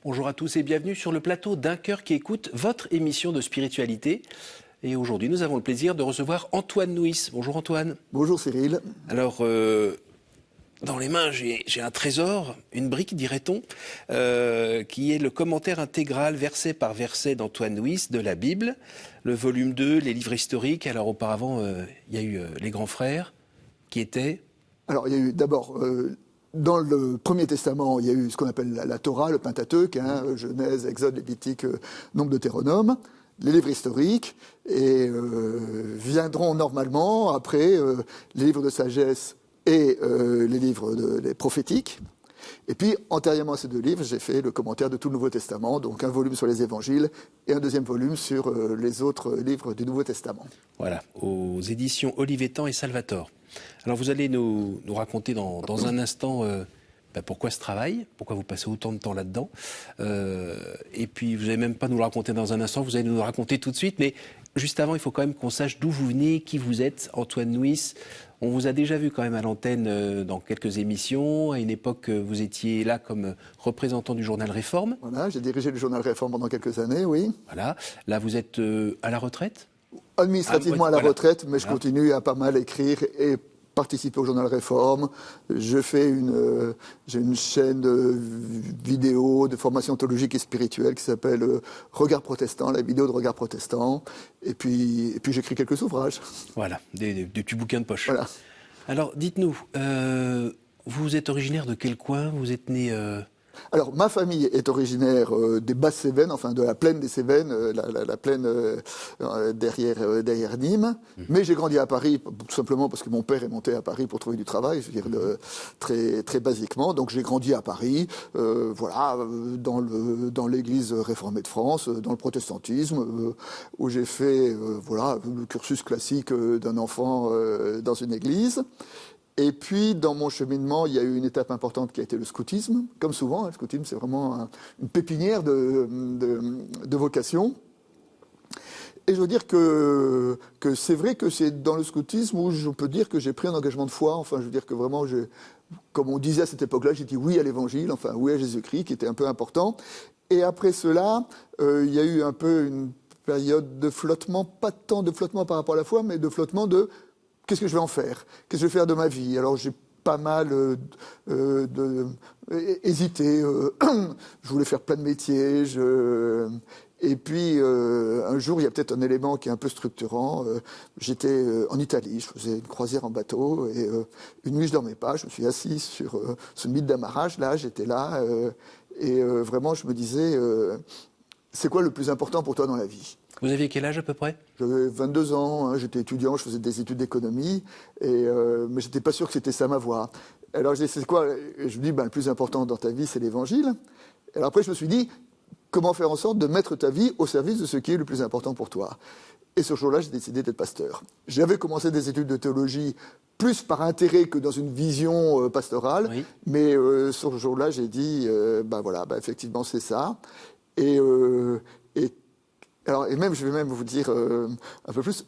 Bonjour à tous et bienvenue sur le plateau d'Un cœur qui écoute, votre émission de spiritualité. Et aujourd'hui, nous avons le plaisir de recevoir Antoine Nuis. Bonjour Antoine. Bonjour Cyril. Alors, dans les mains, j'ai un trésor, une brique, dirait-on, qui est le commentaire intégral, verset par verset d'Antoine Nuis de la Bible, le volume 2, les livres historiques. Alors auparavant, il y a eu les grands frères qui étaient... Alors, il y a eu d'abord... dans le Premier Testament, il y a eu ce qu'on appelle la Torah, le Pentateuque, Genèse, Exode, Lévitique, Nombre, Deutéronome, les livres historiques, et viendront normalement après les livres de sagesse et les livres les prophétiques. Et puis, antérieurement à ces deux livres, j'ai fait le commentaire de tout le Nouveau Testament, donc un volume sur les évangiles et un deuxième volume sur les autres livres du Nouveau Testament. Voilà, aux éditions Olivetan et Salvator. Alors vous allez nous raconter dans un instant pourquoi ce travail, pourquoi vous passez autant de temps là-dedans. Et puis vous n'allez même pas nous le raconter dans un instant, vous allez nous le raconter tout de suite. Mais juste avant, il faut quand même qu'on sache d'où vous venez, qui vous êtes, Antoine Nuis. On vous a déjà vu quand même à l'antenne dans quelques émissions. À une époque, vous étiez là comme représentant du journal Réforme. Voilà, j'ai dirigé le journal Réforme pendant quelques années, oui. Voilà, là vous êtes à la retraite ? Administrativement à la retraite, mais voilà. Je continue à pas mal écrire et participer au journal Réforme. J'ai une chaîne vidéo de formation théologique et spirituelle qui s'appelle Regard protestant, la vidéo de Regard protestant. Et puis j'écris quelques ouvrages. Voilà, des petits bouquins de poche. Voilà. Alors dites-nous, vous êtes originaire de quel coin ? Vous êtes né... Alors, ma famille est originaire des Basses-Cévennes, enfin de la plaine des Cévennes, la plaine derrière Nîmes. Mais j'ai grandi à Paris, tout simplement parce que mon père est monté à Paris pour trouver du travail, je veux dire très, très basiquement. Donc j'ai grandi à Paris, dans l'église réformée de France, dans le protestantisme, où j'ai fait le cursus classique d'un enfant dans une église. Et puis, dans mon cheminement, il y a eu une étape importante qui a été le scoutisme. Comme souvent, le scoutisme, c'est vraiment une pépinière de vocation. Et je veux dire que c'est vrai que c'est dans le scoutisme où je peux dire que j'ai pris un engagement de foi. Enfin, je veux dire que vraiment, comme on disait à cette époque-là, j'ai dit oui à l'Évangile, enfin oui à Jésus-Christ, qui était un peu important. Et après cela, il y a eu un peu une période de flottement, pas tant de flottement par rapport à la foi, mais de flottement de... Qu'est-ce que je vais en faire ? Qu'est-ce que je vais faire de ma vie ? Alors j'ai pas mal hésité. Je voulais faire plein de métiers. Et puis un jour, il y a peut-être un élément qui est un peu structurant. J'étais en Italie, je faisais une croisière en bateau. Et une nuit, je dormais pas. Je me suis assis sur ce mythe d'amarrage. Là, j'étais là. Et vraiment, je me disais, c'est quoi le plus important pour toi dans la vie ? Vous aviez quel âge à peu près ? J'avais 22 ans, j'étais étudiant, je faisais des études d'économie, mais je n'étais pas sûr que c'était ça ma voie. Alors je dis, c'est quoi ? Et je me dis, le plus important dans ta vie, c'est l'Évangile. Et alors après, je me suis dit, comment faire en sorte de mettre ta vie au service de ce qui est le plus important pour toi ? Et ce jour-là, j'ai décidé d'être pasteur. J'avais commencé des études de théologie plus par intérêt que dans une vision pastorale, oui. Mais ce jour-là, j'ai dit, effectivement, c'est ça. Et même, je vais même vous dire un peu plus,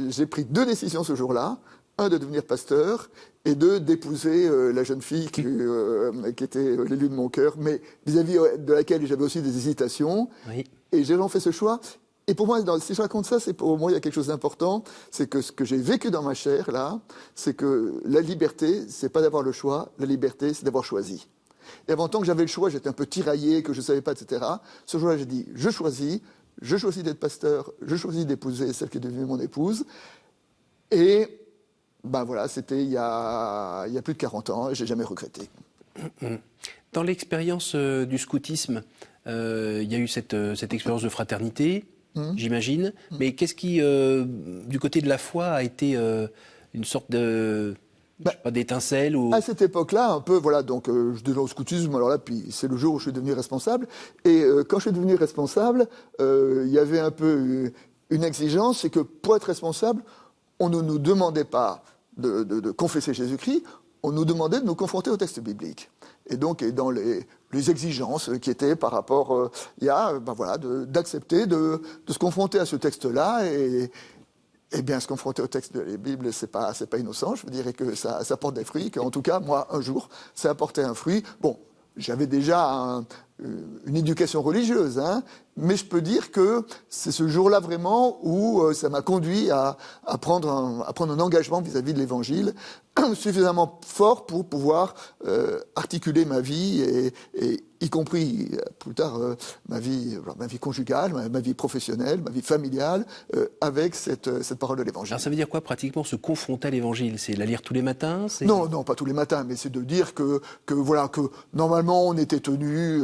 j'ai pris 2 décisions ce jour-là. Un, de devenir pasteur, et 2, d'épouser la jeune fille qui était l'élu de mon cœur, mais vis-à-vis de laquelle j'avais aussi des hésitations. Oui. Et j'ai fait ce choix. Et pour moi, si je raconte ça, c'est pour moi, il y a quelque chose d'important. C'est que ce que j'ai vécu dans ma chair, là, c'est que la liberté, c'est pas d'avoir le choix. La liberté, c'est d'avoir choisi. Et avant tant que j'avais le choix, j'étais un peu tiraillé, que je savais pas, etc. Ce jour-là, j'ai dit, je choisis d'être pasteur, je choisis d'épouser celle qui est devenue mon épouse. Et c'était il y a plus de 40 ans, et je n'ai jamais regretté. Dans l'expérience du scoutisme, il y a eu cette expérience de fraternité, j'imagine. Mais qu'est-ce qui, du côté de la foi, a été une sorte de... d'étincelle ou... À cette époque-là, un peu, donc je devais au scoutisme, alors là, puis c'est le jour où je suis devenu responsable. Et quand je suis devenu responsable, il y avait un peu une exigence, c'est que pour être responsable, on ne nous demandait pas de confesser Jésus-Christ, on nous demandait de nous confronter au texte biblique. Et donc, dans les exigences qui étaient par rapport, d'accepter de se confronter à ce texte-là Eh bien, se confronter au texte de la Bible, c'est pas innocent. Je vous dirais que ça porte des fruits, qu'en tout cas, moi, un jour, ça a porté un fruit. Bon, j'avais déjà une éducation religieuse, hein, mais je peux dire que c'est ce jour-là vraiment où ça m'a conduit à prendre un engagement vis-à-vis de l'Évangile suffisamment fort pour pouvoir articuler ma vie et y compris plus tard ma vie conjugale, ma vie professionnelle, ma vie familiale, avec cette parole de l'Évangile. Alors ça veut dire quoi pratiquement se confronter à l'Évangile? C'est la lire tous les matins? Non, pas tous les matins, mais c'est de dire que normalement on était tenu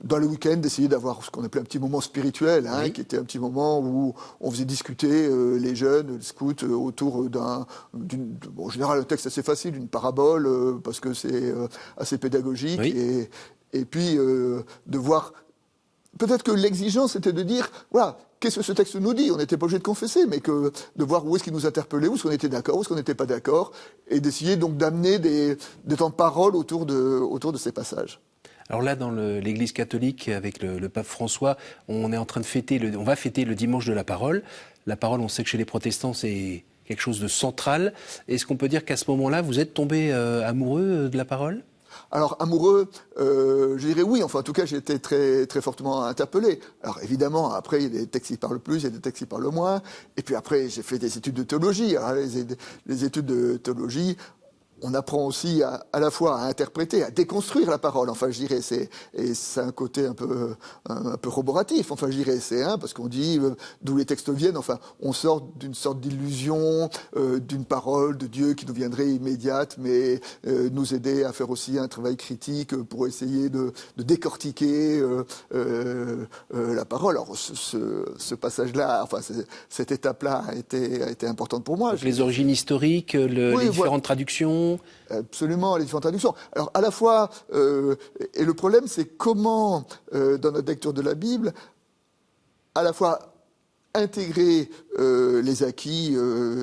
dans le week-end d'essayer d'avoir ce qu'on appelait un petit moment spirituel, hein, oui. Qui était un petit moment où on faisait discuter les jeunes, les scouts, autour en général un texte assez facile, une parabole, parce que c'est assez pédagogique, oui. Et puis de voir. Peut-être que l'exigence était de dire, voilà, qu'est-ce que ce texte nous dit? On n'était pas obligé de confesser, mais de voir où est-ce qu'il nous interpellait, où est-ce qu'on était d'accord, où est-ce qu'on n'était pas d'accord, et d'essayer donc d'amener des temps de parole autour de ces passages. Alors là, dans l'Église catholique, avec le pape François, on est en train de on va fêter le dimanche de la parole. La parole, on sait que chez les protestants, c'est quelque chose de central. Est-ce qu'on peut dire qu'à ce moment-là, vous êtes tombé amoureux de la parole ? Alors, amoureux, je dirais oui. Enfin, en tout cas, j'ai été très, très fortement interpellé. Alors, évidemment, après, il y a des textes qui parlent plus, il y a des textes qui parlent moins. Et puis après, j'ai fait des études de théologie. Alors, les études de théologie, on apprend aussi à la fois à interpréter, à déconstruire la parole. Enfin, je dirais, c'est un côté un peu roboratif. Enfin, je dirais, parce qu'on dit d'où les textes viennent. Enfin, on sort d'une sorte d'illusion d'une parole de Dieu qui nous viendrait immédiate, mais nous aider à faire aussi un travail critique pour essayer de décortiquer la parole. Alors, ce passage-là, enfin, cette étape-là a été importante pour moi. Donc, les origines historiques, les différentes traductions. Absolument, les différentes traductions. Alors, à la fois, et le problème, c'est comment, dans notre lecture de la Bible, à la fois intégrer les acquis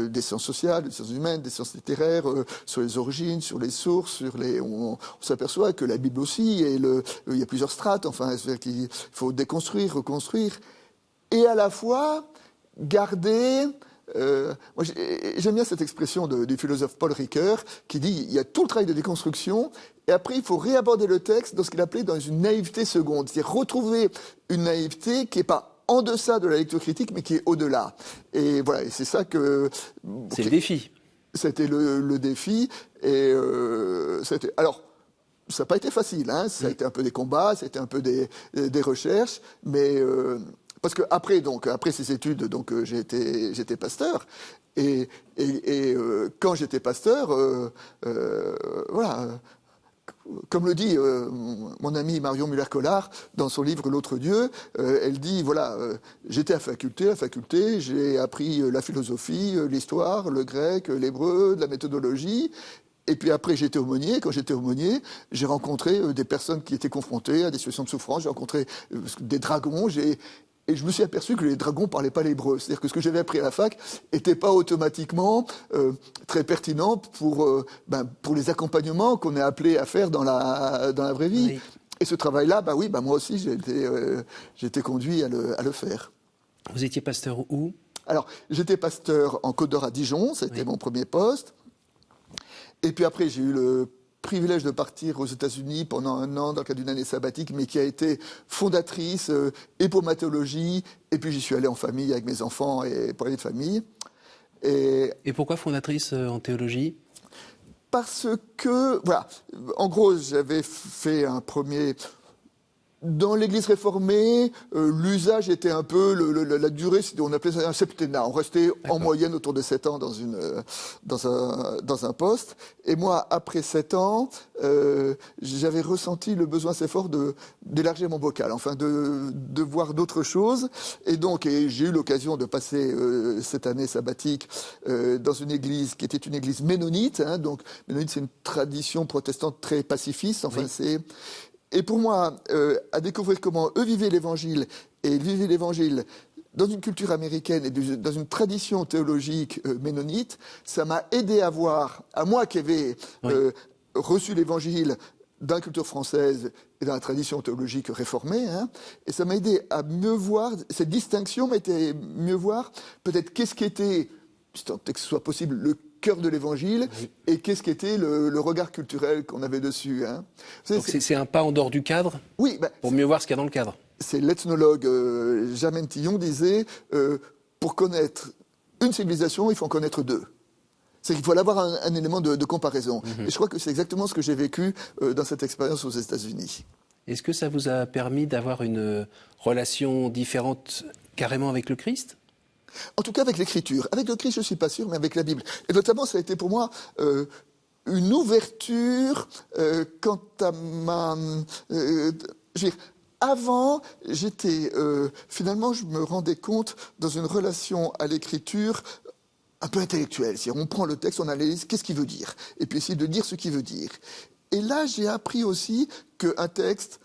des sciences sociales, des sciences humaines, des sciences littéraires, sur les origines, sur les sources, on s'aperçoit que la Bible aussi, il y a plusieurs strates, enfin, c'est-à-dire qu'il faut déconstruire, reconstruire, et à la fois garder... moi, j'aime bien cette expression du philosophe Paul Ricoeur qui dit il y a tout le travail de déconstruction et après il faut réaborder le texte dans ce qu'il appelait dans une naïveté seconde, c'est-à-dire retrouver une naïveté qui n'est pas en deçà de la lecture critique mais qui est au-delà. Et voilà, et c'est ça que... C'est le défi. C'était le défi et c'était... Alors, ça n'a pas été facile, hein, ça a été un peu des combats, ça a été un peu des recherches, mais... Parce que après ces études, donc j'étais pasteur et quand j'étais pasteur, voilà, comme le dit mon amie Marion Muller-Collard dans son livre L'autre Dieu, elle dit voilà, j'étais à la faculté, j'ai appris la philosophie, l'histoire, le grec, l'hébreu, de la méthodologie. Et puis après, j'étais aumônier. Quand j'étais aumônier, j'ai rencontré des personnes qui étaient confrontées à des situations de souffrance. J'ai rencontré des dragons. Et je me suis aperçu que les dragons parlaient pas l'hébreu. C'est-à-dire que ce que j'avais appris à la fac était pas automatiquement très pertinent pour les accompagnements qu'on est appelé à faire dans la vraie vie. Oui. Et ce travail-là, moi aussi, j'ai été conduit à le faire. Vous étiez pasteur où ? Alors, j'étais pasteur en Côte d'Or à Dijon. C'était mon premier poste. Et puis après, j'ai eu le privilège de partir aux États-Unis pendant 1 an dans le cadre d'une année sabbatique, mais qui a été fondatrice hépomatologie. Et puis j'y suis allé en famille avec mes enfants et pour aller de famille. Et pourquoi fondatrice en théologie ? Parce que, voilà, en gros, j'avais fait un premier... Dans l'Église réformée, l'usage était un peu la durée, on appelait ça un septennat. On restait en moyenne autour de 7 ans dans un poste. Et moi, après 7 ans, j'avais ressenti le besoin assez fort d'élargir mon bocal, enfin de voir d'autres choses. Et j'ai eu l'occasion de passer cette année sabbatique dans une église qui était une église ménonite. Hein, donc ménonite, c'est une tradition protestante très pacifiste. Enfin, oui. Et pour moi, à découvrir comment eux vivaient l'Évangile, et ils vivaient l'Évangile dans une culture américaine et dans une tradition théologique ménonite, ça m'a aidé à voir, à moi qui avais reçu l'Évangile dans la culture française et dans la tradition théologique réformée, hein, et ça m'a aidé à mieux voir, cette distinction m'a aidé à mieux voir peut-être qu'est-ce qu'était, tant que ce soit possible, le cœur de l'Évangile et qu'est-ce qu'était le regard culturel qu'on avait dessus. Hein. Donc c'est un pas en dehors du cadre oui, pour mieux voir ce qu'il y a dans le cadre. C'est l'ethnologue Germaine Tillon disait pour connaître une civilisation, il faut en connaître deux. C'est qu'il faut avoir un élément de comparaison. Et je crois que c'est exactement ce que j'ai vécu dans cette expérience aux États-Unis. Est-ce que ça vous a permis d'avoir une relation différente carrément avec le Christ ? En tout cas avec l'écriture. Avec le Christ, je ne suis pas sûr, mais avec la Bible. Et notamment, ça a été pour moi une ouverture quant à ma... je veux dire, avant, finalement, je me rendais compte dans une relation à l'écriture un peu intellectuelle. C'est-à-dire, on prend le texte, on analyse, qu'est-ce qu'il veut dire ? Et puis essayer de dire ce qu'il veut dire. Et là, j'ai appris aussi qu'un texte,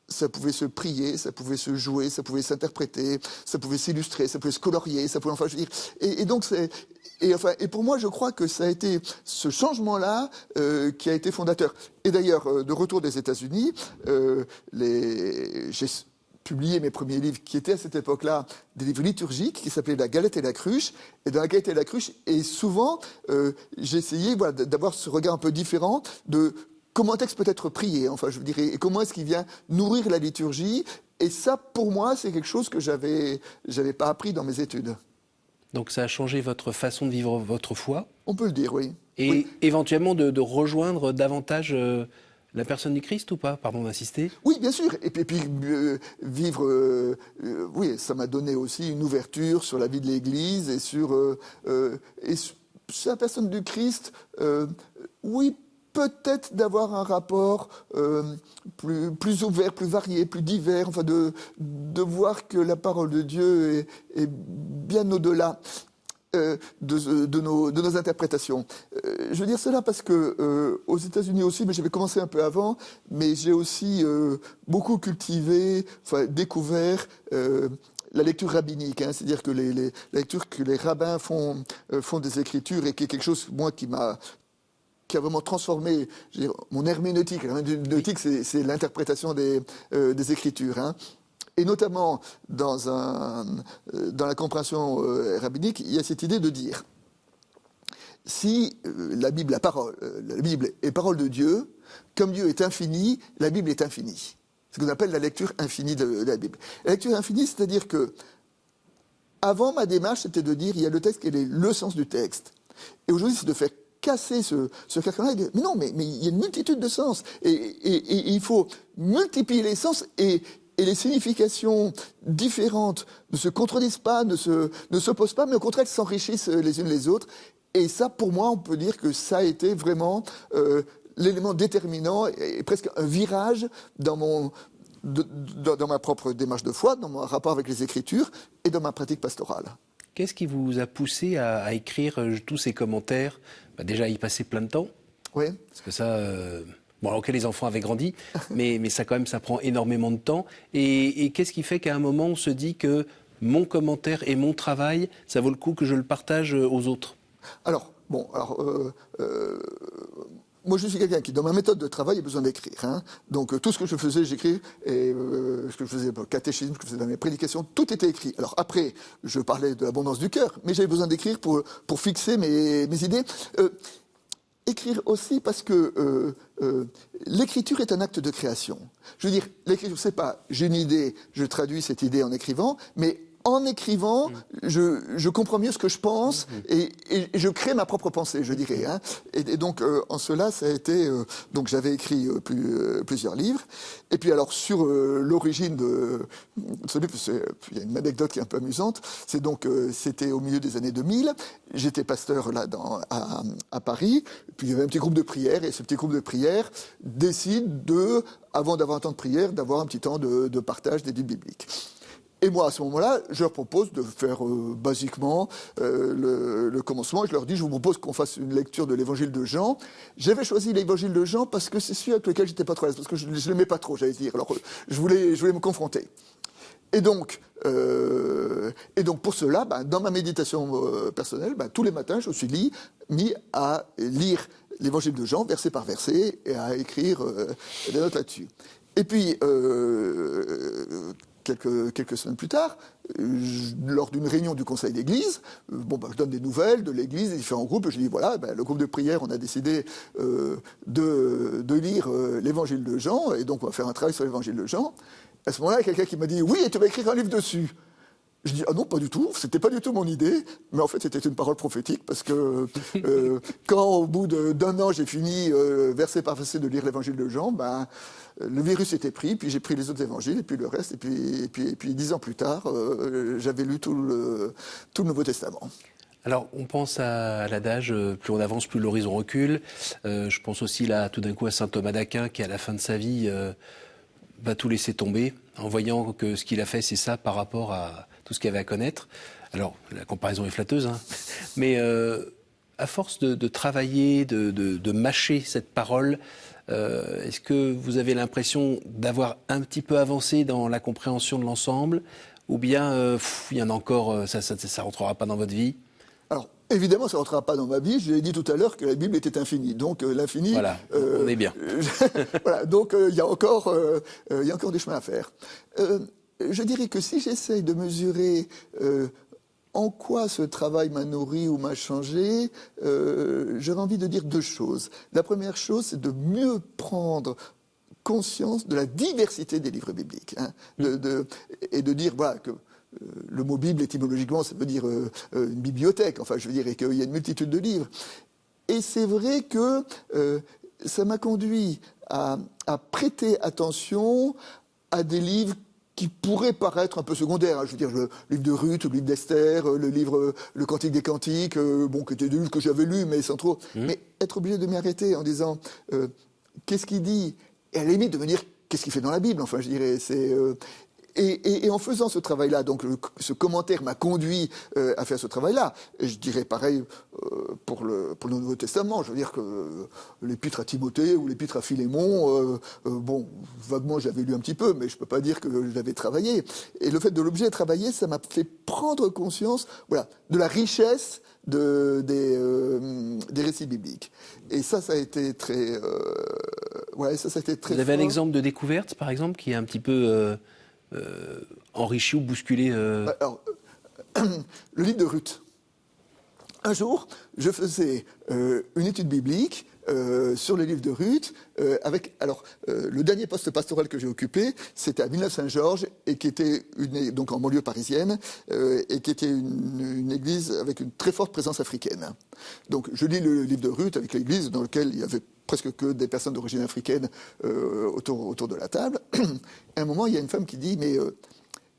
ça pouvait se prier, ça pouvait se jouer, ça pouvait s'interpréter, ça pouvait s'illustrer, ça pouvait se colorier, ça pouvait, enfin, je veux dire... Et donc, et pour moi, je crois que ça a été ce changement-là qui a été fondateur. Et d'ailleurs, de retour des États-Unis, j'ai publié mes premiers livres qui étaient à cette époque-là des livres liturgiques qui s'appelaient La Galette et la Cruche. Et dans La Galette et la Cruche, et souvent, j'ai essayé d'avoir ce regard un peu différent de comment un texte peut être prié, enfin, je dirais, et comment est-ce qu'il vient nourrir la liturgie. Et ça, pour moi, c'est quelque chose que j'avais pas appris dans mes études. Donc ça a changé votre façon de vivre votre foi ? On peut le dire, oui. Et oui. éventuellement de rejoindre davantage la personne du Christ ou pas ? Pardon d'insister. Oui, bien sûr. Et puis vivre... oui, ça m'a donné aussi une ouverture sur la vie de l'Église et sur la personne du Christ. Oui, peut-être d'avoir un rapport plus ouvert, plus varié, plus divers, enfin de voir que la parole de Dieu est bien au-delà de nos interprétations. Je veux dire cela parce que aux États-Unis aussi, mais j'avais commencé un peu avant, mais j'ai aussi beaucoup cultivé, enfin découvert la lecture rabbinique, hein, c'est-à-dire que la lecture que les rabbins font des Écritures et qui est quelque chose, moi, qui a vraiment transformé mon herméneutique. L'herméneutique, c'est l'interprétation des Écritures. Hein. Et notamment, dans la compréhension rabbinique, il y a cette idée de dire, si la Bible est parole de Dieu, comme Dieu est infini, la Bible est infinie. C'est ce qu'on appelle la lecture infinie de la Bible. La lecture infinie, c'est-à-dire que, avant, ma démarche, c'était de dire, il y a le texte, quel est le sens du texte. Et aujourd'hui, c'est de faire casser ce carcan-là et dire, mais non, mais il y a une multitude de sens. Et il faut multiplier les sens et les significations différentes ne se contredisent pas, ne s'opposent pas, mais au contraire s'enrichissent les unes les autres. Et ça, pour moi, on peut dire que ça a été vraiment l'élément déterminant et presque un virage dans ma propre démarche de foi, dans mon rapport avec les Écritures et dans ma pratique pastorale. Qu'est-ce qui vous a poussé à écrire tous ces commentaires ? Déjà, y passer plein de temps. Oui. Parce que ça... Bon, alors que les enfants avaient grandi, mais ça, quand même, ça prend énormément de temps. Et qu'est-ce qui fait qu'à un moment, on se dit que mon commentaire et mon travail, ça vaut le coup que je le partage aux autres ? Alors, moi, je suis quelqu'un qui, dans ma méthode de travail, a besoin d'écrire. Hein. Donc, tout ce que je faisais, j'écris. Et ce que je faisais pour le catéchisme, ce que je faisais dans mes prédications, tout était écrit. Alors, après, je parlais de l'abondance du cœur, mais j'avais besoin d'écrire pour fixer mes idées. Écrire aussi parce que l'écriture est un acte de création. Je veux dire, l'écriture, c'est pas j'ai une idée, je traduis cette idée en écrivant, mais en écrivant, je comprends mieux ce que je pense et je crée ma propre pensée, je dirais. Hein. Et donc, en cela, ça a été... donc, j'avais écrit plusieurs livres. Et puis, alors, sur l'origine de ce livre, il y a une anecdote qui est un peu amusante. C'est donc, c'était au milieu des années 2000. J'étais pasteur là à Paris. Puis, il y avait un petit groupe de prière. Et ce petit groupe de prière décide avant d'avoir un temps de prière, d'avoir un petit temps de partage des livres bibliques. Et moi, à ce moment-là, je leur propose de faire basiquement le commencement. Je leur dis, je vous propose qu'on fasse une lecture de l'évangile de Jean. J'avais choisi l'évangile de Jean parce que c'est celui avec lequel j'étais pas trop à l'aise, parce que je l'aimais pas trop, j'allais dire. Alors, je voulais me confronter. Et donc, pour cela, dans ma méditation personnelle, tous les matins, je me suis mis à lire l'évangile de Jean, verset par verset, et à écrire des notes là-dessus. Et puis, quelques semaines plus tard, lors d'une réunion du conseil d'église, je donne des nouvelles de l'église, des différents groupes, et je dis voilà, le groupe de prière, on a décidé de lire l'évangile de Jean, et donc on va faire un travail sur l'évangile de Jean. À ce moment-là, il y a quelqu'un qui m'a dit oui, et tu vas écrire un livre dessus. Je dis ah non, pas du tout, c'était pas du tout mon idée, mais en fait c'était une parole prophétique, parce que quand au bout d'un an j'ai fini verset par verset de lire l'évangile de Jean, le virus était pris, puis j'ai pris les autres évangiles, et puis le reste, et puis 10 ans plus tard, j'avais lu tout le Nouveau Testament. Alors, on pense à l'adage, plus on avance, plus l'horizon recule. Je pense aussi là, tout d'un coup, à saint Thomas d'Aquin, qui à la fin de sa vie va tout laisser tomber, en voyant que ce qu'il a fait, c'est ça par rapport à tout ce qu'il y avait à connaître. Alors, la comparaison est flatteuse, hein, mais à force de travailler, de mâcher cette parole, est-ce que vous avez l'impression d'avoir un petit peu avancé dans la compréhension de l'ensemble, ou bien il y en a encore, ça rentrera pas dans votre vie? Alors, évidemment, ça ne rentrera pas dans ma vie. Je l'ai dit tout à l'heure que la Bible était infinie. Donc, l'infini... Voilà, on est bien. Voilà, donc il y a encore des chemins à faire. Je dirais que si j'essaye de mesurer en quoi ce travail m'a nourri ou m'a changé, j'aurais envie de dire deux choses. La première chose, c'est de mieux prendre conscience de la diversité des livres bibliques. Et de dire voilà, que le mot Bible, étymologiquement, ça veut dire une bibliothèque. Enfin, je veux dire, et qu'il y a une multitude de livres. Et c'est vrai que ça m'a conduit à prêter attention à des livres qui pourraient paraître un peu secondaires. Je veux dire, le livre de Ruth, le livre d'Esther, le Cantique des Cantiques, qui étaient des livres que j'avais lus, mais sans trop. Mais être obligé de m'y arrêter en disant qu'est-ce qu'il dit, et à la limite de me dire qu'est-ce qu'il fait dans la Bible. Enfin, je dirais, c'est. Et en faisant ce travail-là, donc ce commentaire m'a conduit à faire ce travail-là. Et je dirais pareil pour le Nouveau Testament. Je veux dire que l'épître à Timothée ou l'épître à Philémon, vaguement j'avais lu un petit peu, mais je peux pas dire que je l'avais travaillé. Et le fait de l'objet travailler, ça m'a fait prendre conscience, voilà, de la richesse des récits bibliques. Et ça a été très, ça a été très. Vous avez fort. un exemple de découverte, par exemple, qui est un petit peu enrichi ou bousculé Alors, le livre de Ruth. Un jour, je faisais une étude biblique sur le livre de Ruth le dernier poste pastoral que j'ai occupé, c'était à Villeneuve-Saint-Georges et qui était donc en banlieue parisienne et qui était une église avec une très forte présence africaine. Donc, je lis le livre de Ruth avec l'église dans lequel il y avait presque que des personnes d'origine africaine autour de la table. Et à un moment, il y a une femme qui dit, mais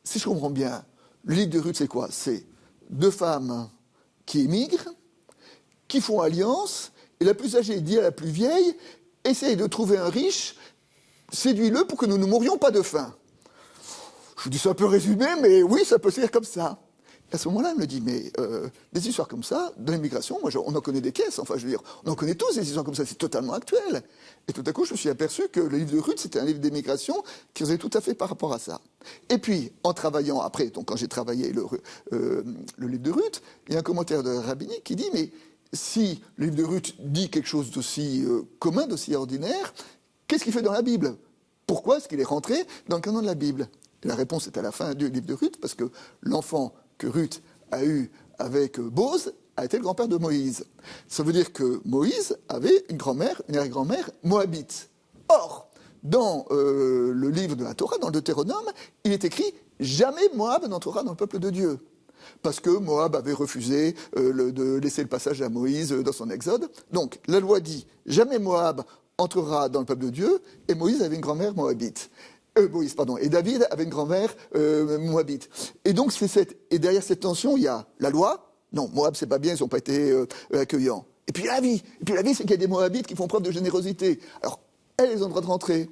si je comprends bien, le livre de Ruth, c'est quoi? C'est deux femmes qui émigrent, qui font alliance, et la plus âgée dit à la plus vieille, essaye de trouver un riche, séduis-le pour que nous ne mourions pas de faim. Je dis ça un peu résumé, mais oui, ça peut se dire comme ça. À ce moment-là, elle me dit, mais des histoires comme ça, dans l'immigration, on en connaît des caisses, enfin, je veux dire, on en connaît tous des histoires comme ça, c'est totalement actuel. Et tout à coup, je me suis aperçu que le livre de Ruth, c'était un livre d'immigration qui faisait tout à fait par rapport à ça. Et puis, en travaillant après, donc quand j'ai travaillé le livre de Ruth, il y a un commentaire de Rabbinique qui dit, mais si le livre de Ruth dit quelque chose d'aussi commun, d'aussi ordinaire, qu'est-ce qu'il fait dans la Bible? Pourquoi est-ce qu'il est rentré dans le canon de la Bible? Et la réponse est à la fin du livre de Ruth, parce que l'enfant que Ruth a eu avec Bose a été le grand-père de Moïse. Ça veut dire que Moïse avait une arrière-grand-mère moabite. Or, dans le livre de la Torah, dans le Deutéronome, il est écrit « Jamais Moab n'entrera dans le peuple de Dieu ». Parce que Moab avait refusé de laisser le passage à Moïse dans son exode. Donc, la loi dit « Jamais Moab entrera dans le peuple de Dieu » et Moïse avait une grand-mère moabite. Et David avait une grand-mère moabite. Et donc, et derrière cette tension, il y a la loi. Non, Moab, c'est pas bien, ils n'ont pas été accueillants. Et puis la vie. Et puis la vie, c'est qu'il y a des Moabites qui font preuve de générosité. Alors, elles ont le droit de rentrer.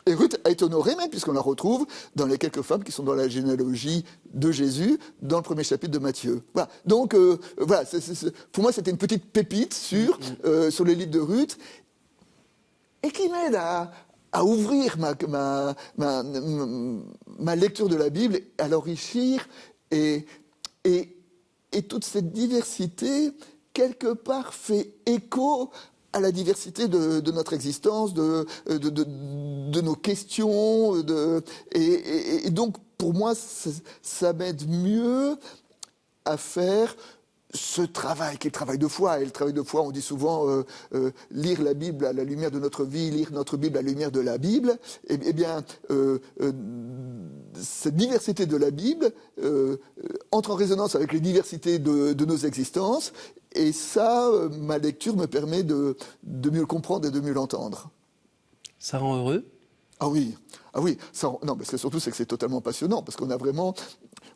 Et Ruth a été honorée même, puisqu'on la retrouve dans les quelques femmes qui sont dans la généalogie de Jésus, dans le premier chapitre de Matthieu. Voilà. Donc, pour moi, c'était une petite pépite sur les livres de Ruth, et qui m'aide à ouvrir ma lecture de la Bible, à l'enrichir, et toute cette diversité, quelque part, fait écho à la diversité de notre existence, de nos questions, et donc pour moi, ça m'aide mieux à faire ce travail qui est le travail de foi. Et le travail de foi, on dit souvent lire la Bible à la lumière de notre vie, lire notre Bible à la lumière de la Bible. Eh bien, cette diversité de la Bible entre en résonance avec les diversités de nos existences. Et ça, ma lecture me permet de mieux le comprendre et de mieux l'entendre. Ça rend heureux? Ah oui, non, mais surtout c'est que c'est totalement passionnant, parce qu'on a vraiment,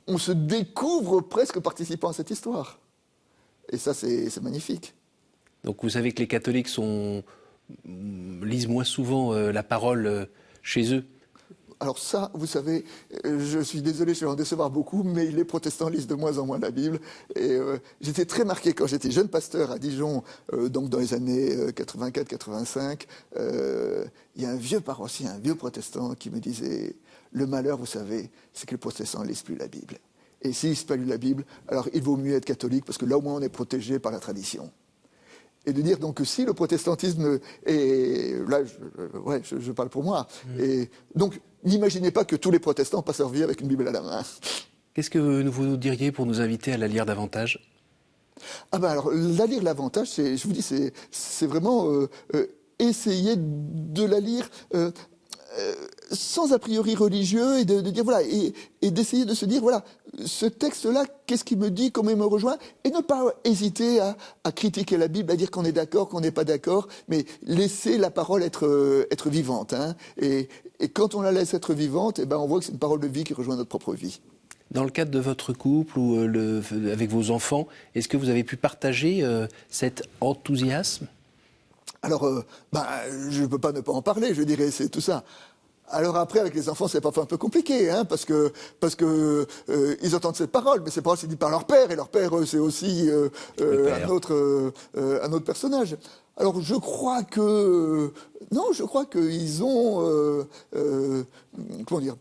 on se découvre presque participant à cette histoire. Et ça, c'est magnifique. Donc vous savez que les catholiques lisent moins souvent la parole chez eux. Alors ça, vous savez, je suis désolé, je vais en décevoir beaucoup, mais les protestants lisent de moins en moins la Bible. Et j'étais très marqué quand j'étais jeune pasteur à Dijon, donc dans les années 84-85. Il y a un vieux paroissien, un vieux protestant qui me disait « Le malheur, vous savez, c'est que les protestants ne lisent plus la Bible. Et s'ils ne lisent pas la Bible, alors il vaut mieux être catholique, parce que là au moins on est protégé par la tradition. » Et de dire donc que si le protestantisme est... Là, je parle pour moi. Et donc, n'imaginez pas que tous les protestants passent leur vie avec une Bible à la main. Qu'est-ce que vous nous diriez pour nous inviter à la lire davantage? Ah ben alors, la lire davantage, je vous dis, c'est vraiment essayer de la lire... sans a priori religieux et de dire voilà et d'essayer de se dire voilà ce texte-là qu'est-ce qu'il me dit, comment il me rejoint, et ne pas hésiter à critiquer la Bible, à dire qu'on est d'accord, qu'on n'est pas d'accord, mais laisser la parole être vivante, hein. Et quand on la laisse être vivante, eh ben on voit que c'est une parole de vie qui rejoint notre propre vie. Dans le cadre de votre couple ou avec vos enfants, est-ce que vous avez pu partager cet enthousiasme? Alors, je ne peux pas ne pas en parler, je dirais, c'est tout ça. Alors après, avec les enfants, c'est parfois un peu compliqué, hein, parce que ils entendent cette parole, mais cette parole c'est dit par leur père, et leur père c'est aussi un autre personnage. Alors je crois qu'ils ont comment dire.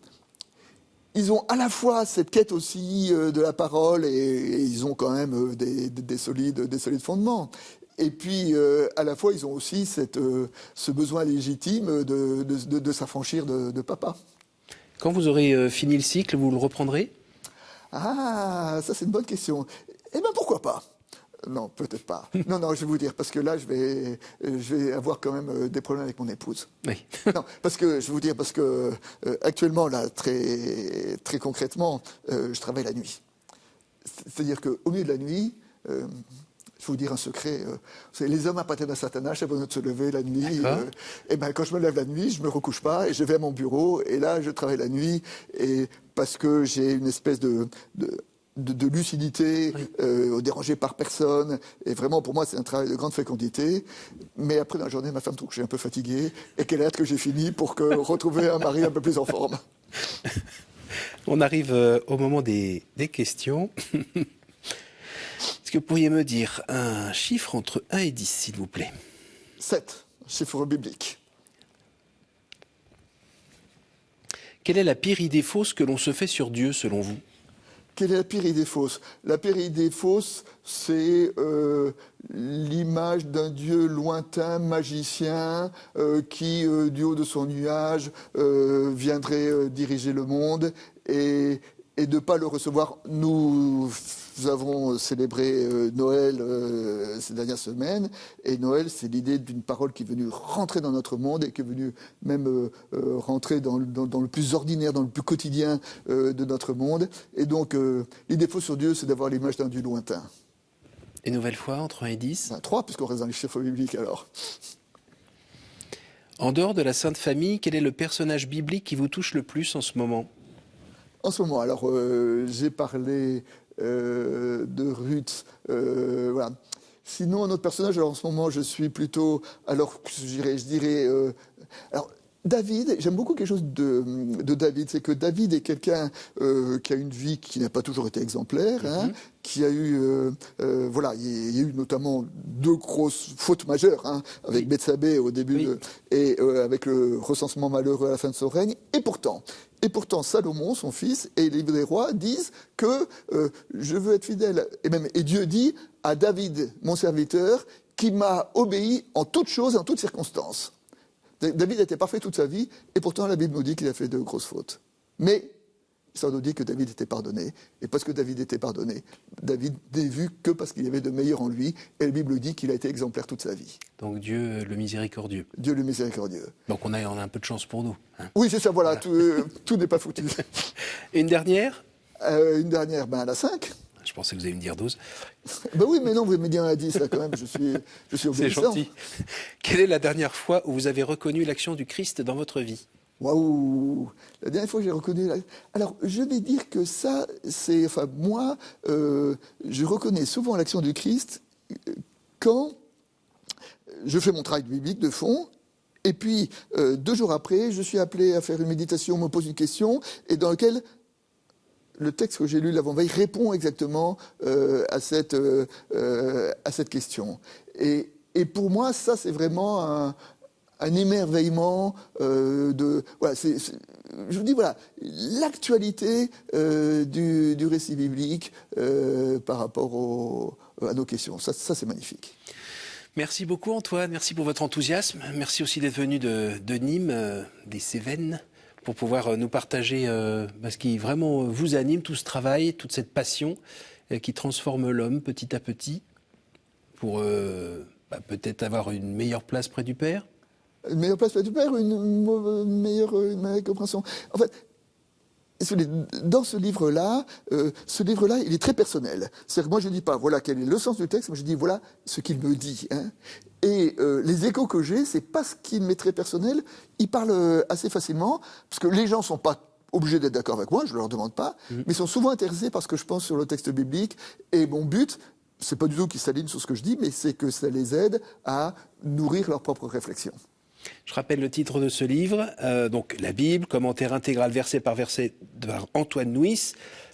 Ils ont à la fois cette quête aussi de la parole, et ils ont quand même des solides fondements. Et puis, à la fois, ils ont aussi ce besoin légitime de s'affranchir de papa. Quand vous aurez fini le cycle, vous le reprendrez? Ah, ça c'est une bonne question. Eh bien, pourquoi pas? Non, peut-être pas. Non, je vais vous dire, parce que là, je vais avoir quand même des problèmes avec mon épouse. Oui. Non, parce que actuellement, là, très, très concrètement, je travaille la nuit. C'est-à-dire qu'au milieu de la nuit... je vais vous dire un secret. Les hommes appartiennent d'un certain âge, avant de se lever la nuit. Et ben, quand je me lève la nuit, je ne me recouche pas et je vais à mon bureau. Et là, je travaille la nuit. Et parce que j'ai une espèce de lucidité, dérangée par personne. Et vraiment, pour moi, c'est un travail de grande fécondité. Mais après, dans la journée, ma femme trouve que je suis un peu fatigué et qu'elle a hâte que j'ai fini pour retrouver un mari un peu plus en forme. On arrive au moment des questions. Est-ce que vous pourriez me dire un chiffre entre 1 et 10, s'il vous plaît? 7, chiffre biblique. Quelle est la pire idée fausse que l'on se fait sur Dieu, selon vous? Quelle est la pire idée fausse? La pire idée fausse, c'est l'image d'un Dieu lointain, magicien, qui, du haut de son nuage, viendrait diriger le monde et de ne pas le recevoir. Nous avons célébré Noël ces dernières semaines, et Noël, c'est l'idée d'une parole qui est venue rentrer dans notre monde et qui est venue même rentrer dans le plus ordinaire, dans le plus quotidien de notre monde. Et donc, l'idée fausse sur Dieu, c'est d'avoir l'image d'un Dieu lointain. Une nouvelle fois, entre 1 et 10 3, puisqu'on reste dans les chiffres bibliques alors. En dehors de la Sainte Famille, quel est le personnage biblique qui vous touche le plus en ce moment? En ce moment, alors j'ai parlé de Ruth, voilà. Sinon, un autre personnage, alors en ce moment, je suis plutôt, alors je dirais, alors David, j'aime beaucoup quelque chose de David, c'est que David est quelqu'un qui a une vie qui n'a pas toujours été exemplaire, hein, qui a eu, voilà, il y a eu notamment 2 grosses fautes majeures, hein, avec Bethsabée au début, et avec le recensement malheureux à la fin de son règne, et pourtant, Salomon, son fils, et les livres des rois disent que je veux être fidèle, et Dieu dit à David, mon serviteur, qui m'a obéi en toutes choses et en toutes circonstances. David était parfait toute sa vie, et pourtant la Bible nous dit qu'il a fait de grosses fautes. Mais ça nous dit que David était pardonné. Et parce que David était pardonné, David n'est vu que parce qu'il y avait de meilleur en lui. Et la Bible dit qu'il a été exemplaire toute sa vie. Donc Dieu le miséricordieux. Dieu le miséricordieux. Donc on a un peu de chance pour nous. Hein. Oui, c'est ça, voilà. Tout n'est pas foutu. Et une dernière Une dernière, la 5. Je pensais que vous alliez me dire 12. Oui, mais non, vous me dites à 10, là, quand même, je suis obéissant. C'est gentil. Quelle est la dernière fois où vous avez reconnu l'action du Christ dans votre vie ? Waouh! La dernière fois que j'ai reconnu... Alors, je vais dire que ça, c'est... Enfin, moi, je reconnais souvent l'action du Christ quand je fais mon travail biblique de fond, et puis, 2 jours après, je suis appelé à faire une méditation, on me pose une question, et dans laquelle le texte que j'ai lu l'avant-veille répond exactement à cette question. Et pour moi, ça, c'est vraiment un émerveillement voilà, je vous dis, voilà, l'actualité du récit biblique par rapport à nos questions. Ça c'est magnifique. Merci beaucoup Antoine, merci pour votre enthousiasme. Merci aussi d'être venu de Nîmes, des Cévennes, pour pouvoir nous partager ce qui vraiment vous anime, tout ce travail, toute cette passion qui transforme l'homme petit à petit pour peut-être avoir une meilleure place près du Père. Une meilleure place près du Père, une meilleure compréhension. En fait, dans ce livre-là, il est très personnel. C'est-à-dire que moi, je ne dis pas, voilà quel est le sens du texte, mais je dis, voilà ce qu'il me dit. Hein. Et les échos que j'ai, c'est pas ce qui m'est très personnel. Il parle assez facilement, parce que les gens ne sont pas obligés d'être d'accord avec moi, je ne leur demande pas, mais ils sont souvent intéressés par ce que je pense sur le texte biblique. Et mon but, c'est pas du tout qu'ils s'alignent sur ce que je dis, mais c'est que ça les aide à nourrir leur propre réflexion. Je rappelle le titre de ce livre, donc la Bible, commentaire intégral verset par verset par Antoine Nuis.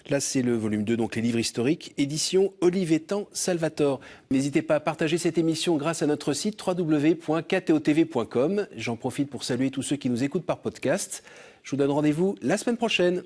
Là, c'est le volume 2, donc les livres historiques, édition Olivetan Salvator. N'hésitez pas à partager cette émission grâce à notre site www.ktotv.com. J'en profite pour saluer tous ceux qui nous écoutent par podcast. Je vous donne rendez-vous la semaine prochaine.